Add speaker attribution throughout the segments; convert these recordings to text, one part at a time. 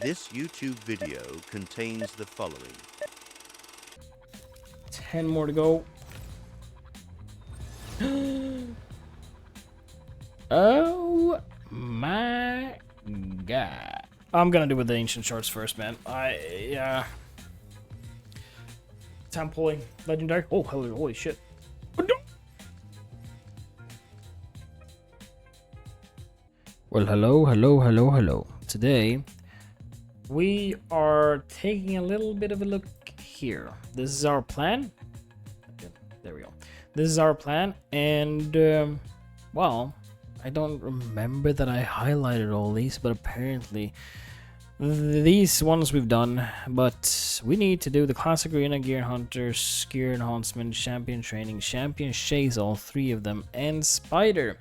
Speaker 1: This YouTube video contains the following.
Speaker 2: 10 more to go. Oh my god. I'm gonna do with the ancient shards first, man. Time pulling. Legendary. Oh, holy shit. Well, hello. Today, we are taking a little bit of a look here. This is our plan. Okay, there we go. This is our plan, and, well, I don't remember that I highlighted all these, but apparently these ones we've done, but we need to do the Classic Arena, Gear Hunters, Gear Enhancement, Champion Training, Champion Chase, all three of them, and Spider.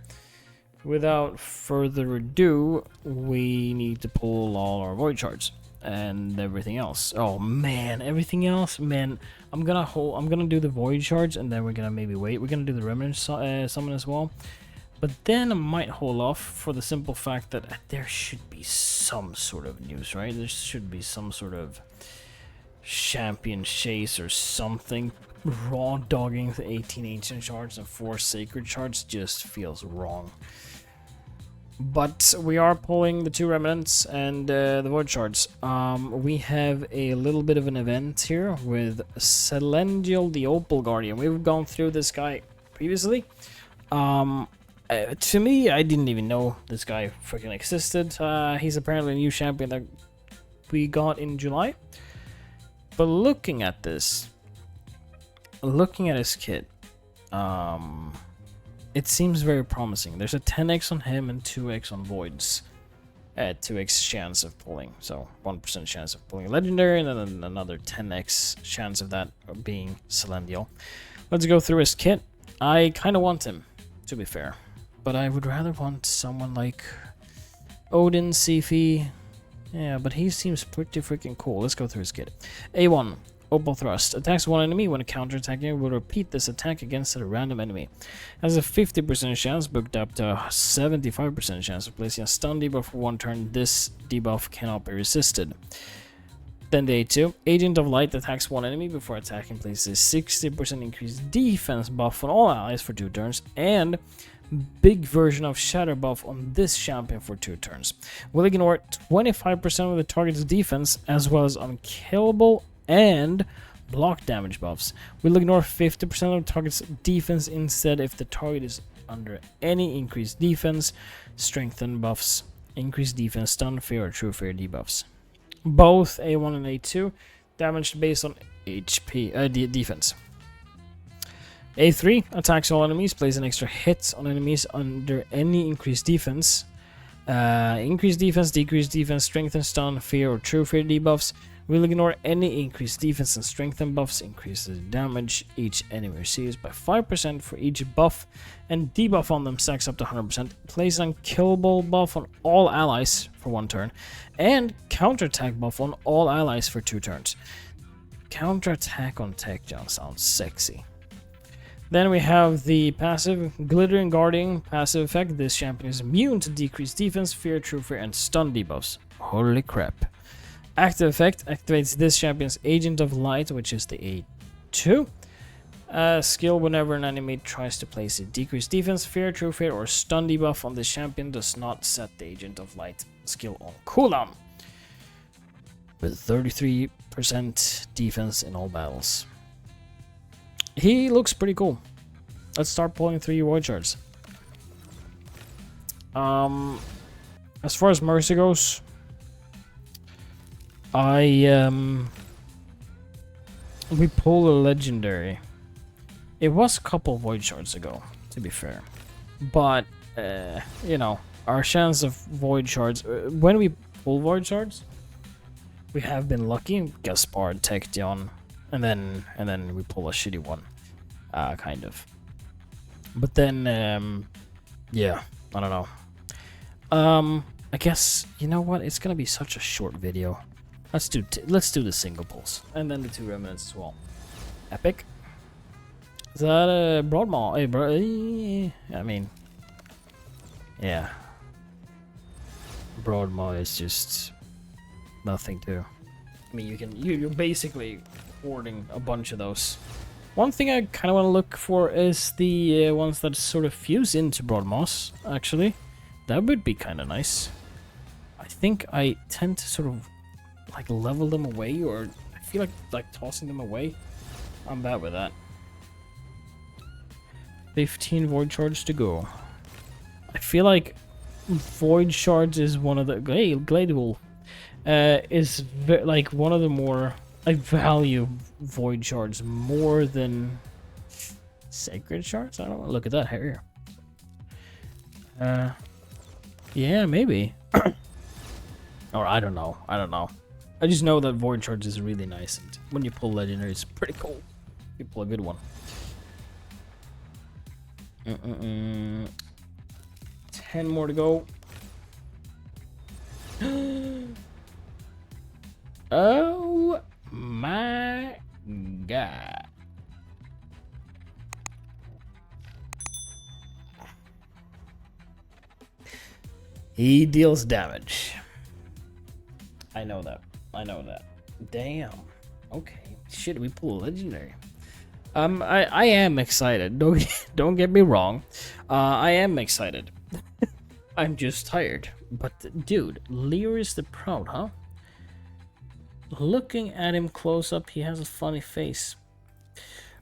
Speaker 2: Without further ado, we need to pull all our void shards and everything else. Oh man, everything else, man. I'm gonna do the void shards, and then we're gonna maybe wait. We're gonna do the remnant summon as well, but then I might hold off for the simple fact that there should be some sort of news, right? There should be some sort of champion chase or something. Raw dogging the 18 ancient shards and 4 sacred shards just feels wrong. But we are pulling the 2 remnants and the void shards. We have a little bit of an event here with Celendiel, the Opal Guardian. We've gone through this guy previously. To me, I didn't even know this guy freaking existed. He's apparently a new champion that we got in July. But looking at this, looking at his kit, it seems very promising. There's a 10x on him and 2x on voids. 2x chance of pulling, so 1% chance of pulling a legendary, and then another 10x chance of that being Celendiel. Let's go through his kit. I kind of want him, to be fair, but I would rather want someone like Odin, Sifi. Yeah, but he seems pretty freaking cool. Let's go through his kit. A1. Opal Thrust. Attacks one enemy. When counterattacking, will repeat this attack against a random enemy. Has a 50% chance, booked up to a 75% chance of placing a stun debuff for 1 turn. This debuff cannot be resisted. Then the A2. Agent of Light attacks one enemy before attacking, places 60% increased defense buff on all allies for 2 turns, and big version of Shatter buff on this champion for 2 turns. Will ignore 25% of the target's defense, as well as unkillable and block damage buffs. We'll ignore 50% of the target's defense instead if the target is under any increased defense, strengthen buffs, increased defense, stun, fear, or true fear debuffs. Both A1 and A2 damaged based on HP defense. A3 attacks all enemies, plays an extra hit on enemies under any increased defense. Increased defense, decreased defense, strengthen, stun, fear, or true fear debuffs. We'll ignore any increased defense and strengthen buffs, increases damage each enemy receives by 5% for each buff, and debuff on them stacks up to 100%. Plays an unkillable buff on all allies for 1 turn, and counterattack buff on all allies for 2 turns. Counterattack on Tech John sounds sexy. Then we have the passive Glittering Guardian passive effect. This champion is immune to decreased defense, fear, true fear, and stun debuffs. Holy crap. Active effect activates this champion's Agent of Light, which is the A2. Skill whenever an enemy tries to place a decreased defense, fear, true fear, or stun debuff on this champion does not set the Agent of Light skill on cooldown. With 33% defense in all battles. He looks pretty cool. Let's start pulling 3 void shards. As far as Mercy goes, we pull a legendary. It was a couple void shards ago, to be fair, but you know, our chance of void shards when we pull void shards, we have been lucky. Gaspard, Tection, and then we pull a shitty one, kind of. But then, yeah, I don't know. I guess you know what? It's gonna be such a short video. Let's do the single pulls and then the 2 remnants as well. Epic. Is that a Broadmaw? Hey, bro. I mean, yeah. Broadmaw is just nothing to. I mean, you're basically hoarding a bunch of those. One thing I kind of want to look for is the ones that sort of fuse into broad moss. Actually, that would be kind of nice. I think I tend to sort of like level them away, or I feel like tossing them away. I'm bad with that. 15 void shards to go. I feel like void shards is one of the glade wool is like one of the more I value void shards more than sacred shards. I don't want to look at that here. Yeah, maybe. Or I don't know. I just know that void shards is really nice, and when you pull legendary, it's pretty cool. You pull a good one. 10 more to go. Oh my god. He deals damage. I know that. Damn. Okay. Shit, we pull a legendary. I am excited. Don't get me wrong. I am excited. I'm just tired. But dude, Leorius the Proud, huh? Looking at him close up, he has a funny face.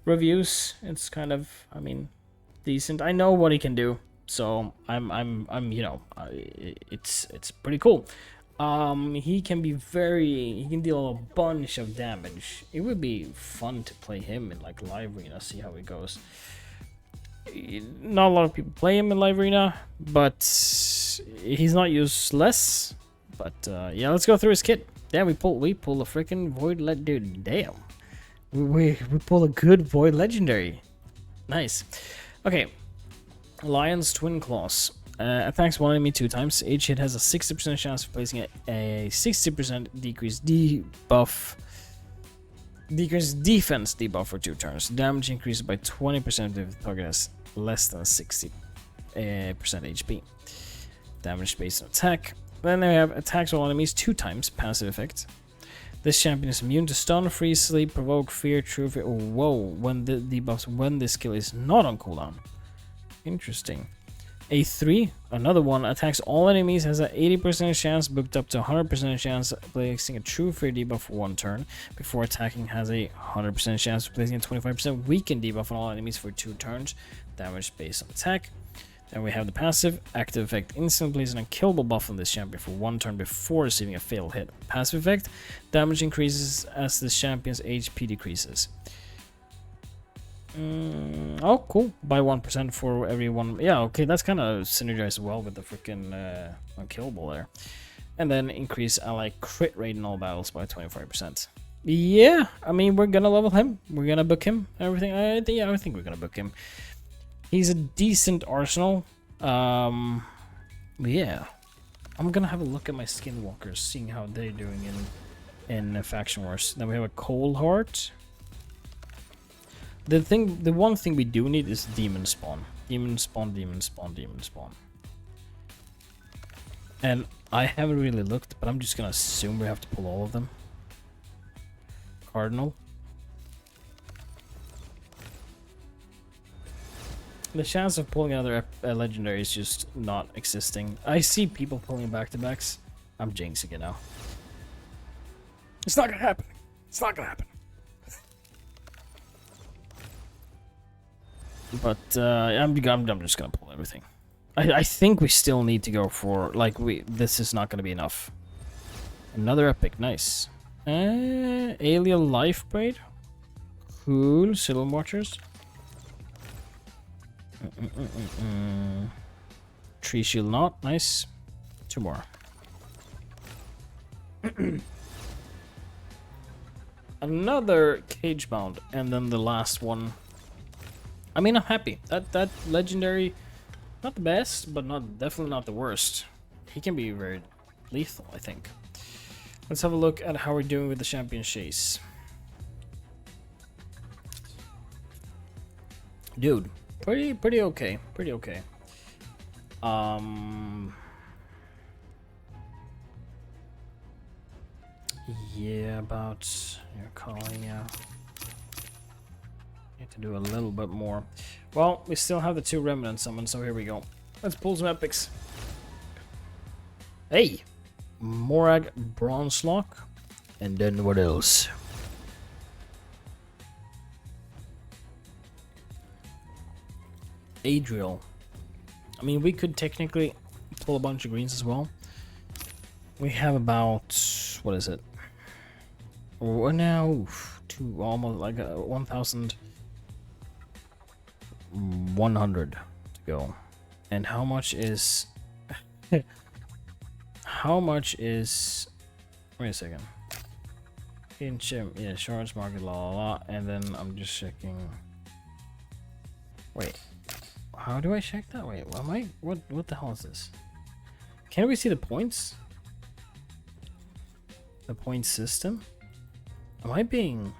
Speaker 2: Reviews, it's kind of, I mean, decent. I know what he can do, so I'm you know, it's pretty cool. He can deal a bunch of damage. It would be fun to play him in like live arena, see how it goes. Not a lot of people play him in live arena, but he's not useless. But yeah, let's go through his kit. Yeah, we pull a freaking void dude. Damn, we pull a good void legendary. Nice. Okay, Lion's Twin Claws. Attacks one enemy 2 times. Each hit has a 60% chance of placing a 60% decreased defense debuff for 2 turns. Damage increases by 20% if the target has less than 60% HP. Damage based on attack. Then we have attacks all enemies 2 times. Passive effect. This champion is immune to stun, freeze, sleep, provoke, fear, true fear. Whoa! When the debuffs when this skill is not on cooldown. Interesting. A3, another one, attacks all enemies, has an 80% chance, booked up to 100% chance of placing a true fear debuff for 1 turn. Before attacking, has a 100% chance of placing a 25% weakened debuff on all enemies for 2 turns. Damage based on attack. Then we have the passive, active effect, instantly places an unkillable buff on this champion for 1 turn before receiving a failed hit. Passive effect, damage increases as the champion's HP decreases. Oh, cool. By 1% for every one. Yeah, okay, that's kind of synergized well with the freaking unkillable there. And then increase ally crit rate in all battles by 25%. Yeah, I mean, we're gonna level him. We're gonna book him. Everything. I think we're gonna book him. He's a decent arsenal. Yeah. I'm gonna have a look at my skinwalkers, seeing how they're doing in Faction Wars. Then we have a Cold Heart. The one thing we do need is demon spawn. Demon spawn. And I haven't really looked, but I'm just gonna assume we have to pull all of them. Cardinal. The chance of pulling another legendary is just not existing. I see people pulling back-to-backs. I'm jinxing it now. It's not gonna happen. It's not gonna happen. But I'm just gonna pull everything. I think we still need to go for this is not gonna be enough. Another epic, nice. Alien Life Braid. Cool. Silver Watchers. Tree Shield Knot, nice. 2 more. Another Cage Bound, and then the last one. I mean, I'm happy. That legendary, not the best, but definitely not the worst. He can be very lethal, I think. Let's have a look at how we're doing with the champion chase. Dude, pretty okay. Pretty okay. Yeah, about your calling, yeah. Need to do a little bit more. Well, we still have the 2 remnant summons, so here we go. Let's pull some epics. Hey! Morag Bronzelock. And then what else? Adriel. I mean, we could technically pull a bunch of greens as well. We have about, what is it? We're now to almost like 1,100 to go. And how much is... how much is... Wait a second. Yeah, shards market, la la la. And then I'm just checking... Wait. How do I check that? Wait, what the hell is this? Can we see the points? The point system? Am I being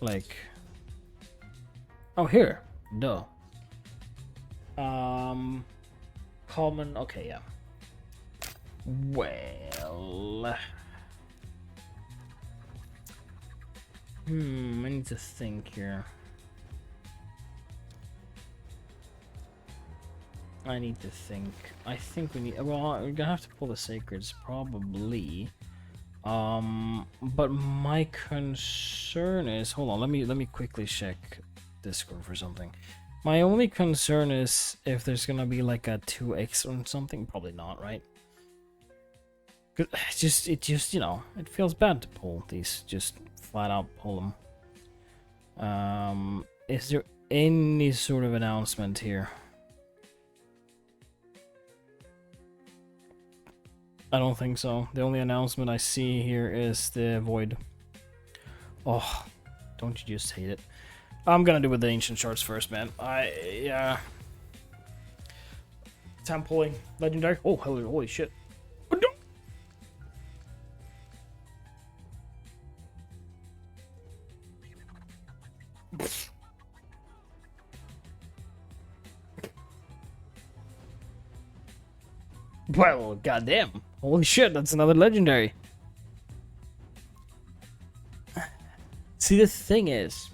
Speaker 2: like... Oh, here. Duh. Common. Okay, yeah. Well. I need to think here. I need to think. I think we need. Well, we're gonna have to pull the sacreds probably. But my concern is. Hold on. Let me quickly check Discord for something. My only concern is if there's gonna be like a 2x or something. Probably not, right? Cause it just you know it feels bad to pull these. Just flat out pull them. Is there any sort of announcement here? I don't think so. The only announcement I see here is the void. Oh, don't you just hate it? I'm gonna do with the ancient shards first, man. Yeah. Time pulling legendary. Oh, holy shit. Well, goddamn. Holy shit, that's another legendary. See, the thing is,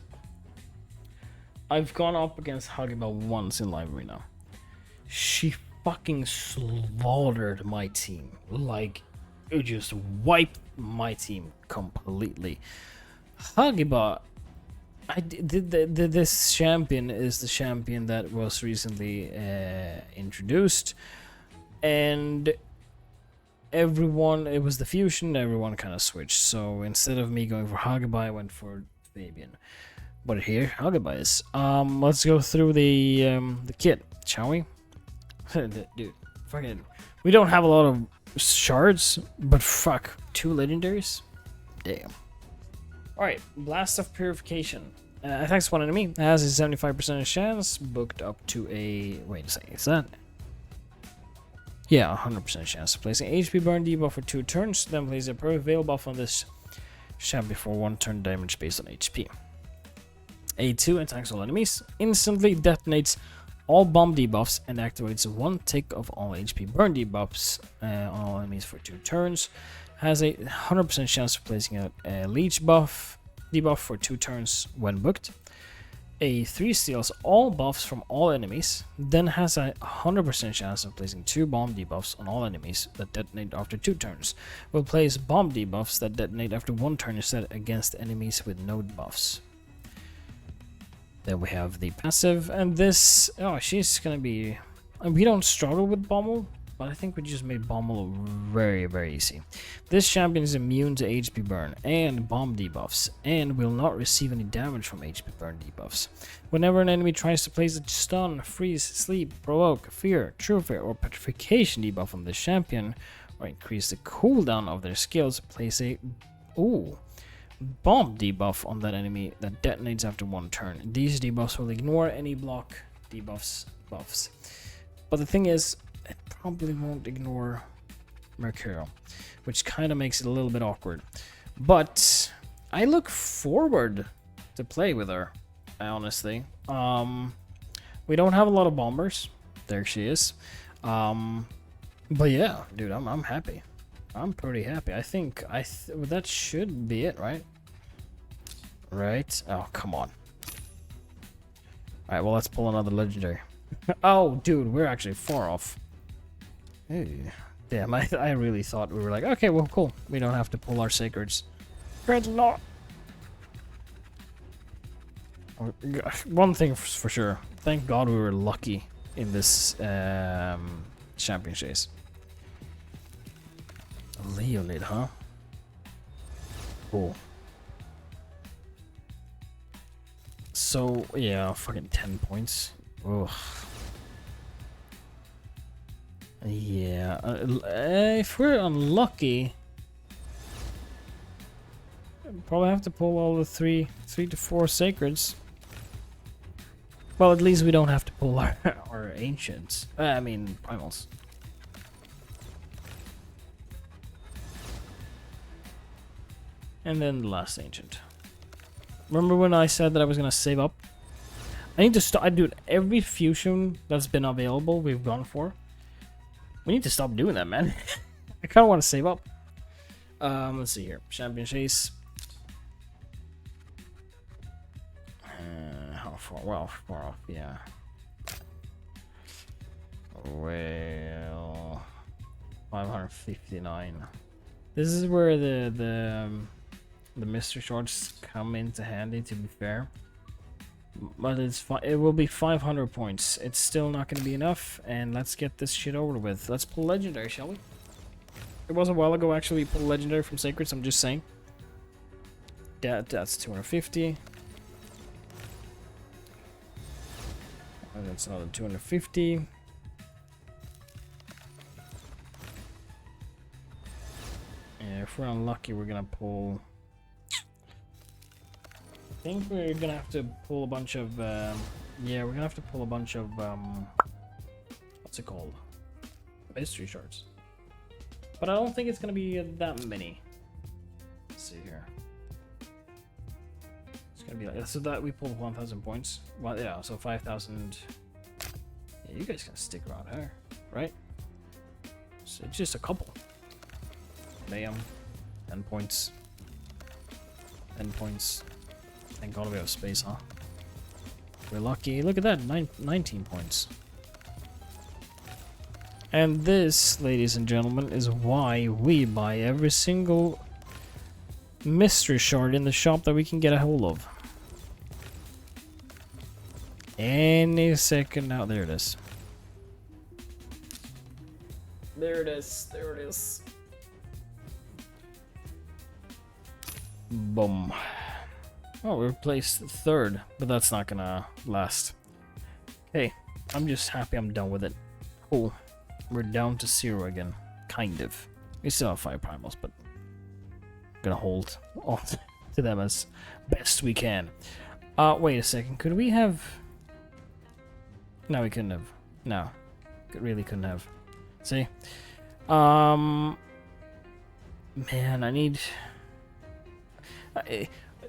Speaker 2: I've gone up against Haggibah once in live arena. She fucking slaughtered my team. Like, it just wiped my team completely. Haggibah, this champion is the champion that was recently introduced. And everyone, it was the fusion, everyone kind of switched. So instead of me going for Haggibah, I went for Fabian. But here, Haggibah is. Let's go through the kit, shall we? Dude, fucking, we don't have a lot of shards, but fuck, 2 legendaries? Damn. Alright, Blast of Purification. Attacks one enemy, has a 75% chance, booked up to a... Wait a second, is that... Yeah, 100% chance of placing HP burn debuff for 2 turns, then place a prevail buff on this champion for 1 turn damage based on HP. A2 attacks all enemies, instantly detonates all bomb debuffs and activates 1 tick of all HP burn debuffs on all enemies for 2 turns. Has a 100% chance of placing a leech buff debuff for 2 turns when booked. A3 steals all buffs from all enemies, then has a 100% chance of placing 2 bomb debuffs on all enemies that detonate after 2 turns. Will place bomb debuffs that detonate after 1 turn instead against enemies with no buffs. Then we have the passive, and this... Oh, she's gonna be... We don't struggle with Bommel, but I think we just made Bommel very, very easy. This champion is immune to HP burn and bomb debuffs, and will not receive any damage from HP burn debuffs. Whenever an enemy tries to place a stun, freeze, sleep, provoke, fear, true fear, or petrification debuff on this champion, or increase the cooldown of their skills, place a bomb debuff on that enemy that detonates after 1 turn. These debuffs will ignore any block debuffs buffs. But the thing is, it probably won't ignore Mercurial, which kind of makes it a little bit awkward. But I look forward to play with her, honestly. We don't have a lot of bombers. There she is. But yeah, dude, I'm happy. I'm pretty happy. I think that should be it, right? Right? Oh, come on. Alright, well, let's pull another legendary. Oh, dude, we're actually far off. Hey. Damn, I really thought we were like, okay, well, cool. We don't have to pull our sacreds. Dreadnought! One thing for sure. Thank God we were lucky in this champion chase. Leonid, huh? Cool. So, yeah, fucking 10 points. Ugh. Yeah, if we're unlucky, probably have to pull all the three to four sacreds. Well, at least we don't have to pull our ancients. I mean, primals. And then the last ancient. Remember when I said that I was gonna save up? I need to start, dude. Every fusion that's been available, we've gone for. We need to stop doing that, man. I kind of want to save up. Let's see here. Champion chase. How far? Well, far off. Yeah. Well, 559. This is where the mystery shards come into handy. To be fair. But it will be 500 points. It's still not going to be enough, and let's get this shit over with. Let's pull legendary, shall we? It was a while ago, actually, we pulled legendary from Sacreds, I'm just saying. That's 250. And that's another 250. Yeah, if we're unlucky, we're going to pull... I think we're gonna have to pull a bunch of yeah, we're gonna have to pull a bunch of what's it called, mystery shards, but I don't think it's gonna be that many. Let's see here. It's gonna be like, so that we pulled 1,000 points. Well, yeah, so 5,000. Yeah, you guys can stick around here, right? So it's just a couple. Bam, 10 points. 10 points. Thank God we have space, huh? We're lucky. Look at that, 19 points. And this, ladies and gentlemen, is why we buy every single mystery shard in the shop that we can get a hold of. Any second now. There it is. There it is. There it is. Boom. Oh, we placed third, but that's not gonna last. Okay, I'm just happy I'm done with it. Cool. We're down to 0 again. Kind of. We still have 5 primals, but I'm gonna hold on to them as best we can. Wait a second. Could we have... No, we couldn't have. No. Really couldn't have. See? Man, I need...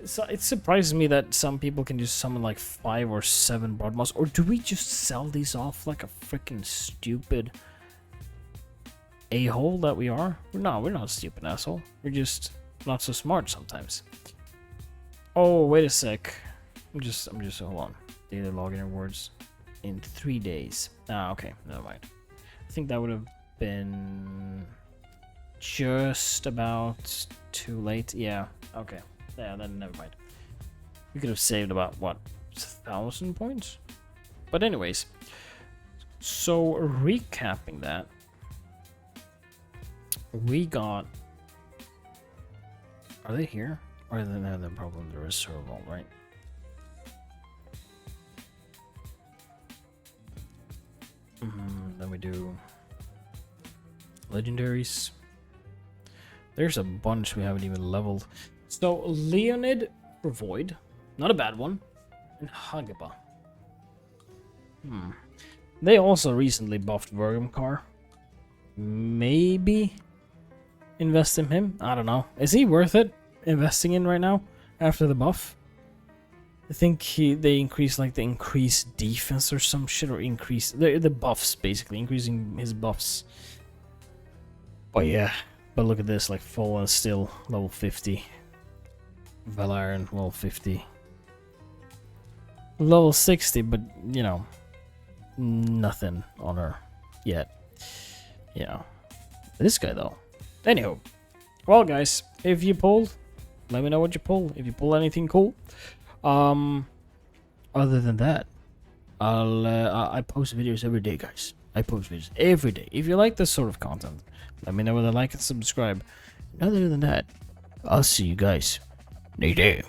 Speaker 2: So it surprises me that some people can just summon like 5 or 7 Broadmoss. Or do we just sell these off like a freaking stupid a-hole that we are? No, we're not a stupid asshole. We're just not so smart sometimes. Oh, wait a sec. I'm just hold on. Daily login rewards in 3 days. Ah, okay, never mind. I think that would have been just about too late. Yeah, okay. Yeah, then never mind. We could have saved about, what, 1,000 points? But anyways, so recapping that, we got... Are they here? Or they're probably in the reserve vault, right? Then we do legendaries. There's a bunch we haven't even leveled. So, Leonid for Void. Not a bad one. And Haggibah. They also recently buffed Vergamkar. Maybe invest in him? I don't know. Is he worth it investing in right now after the buff? I think they increased like the increased defense or some shit, or increase the buffs, basically increasing his buffs. But yeah, But look at this, like Fallen still level 50. Valarian level 50. Level 60, but you know, nothing on her yet. You know. This guy though. Anyhow. Well guys, if you pulled, let me know what you pulled. If you pull anything cool. Other than that, I post videos every day, guys. I post videos every day. If you like this sort of content, let me know with a like and subscribe. And other than that, I'll see you guys later.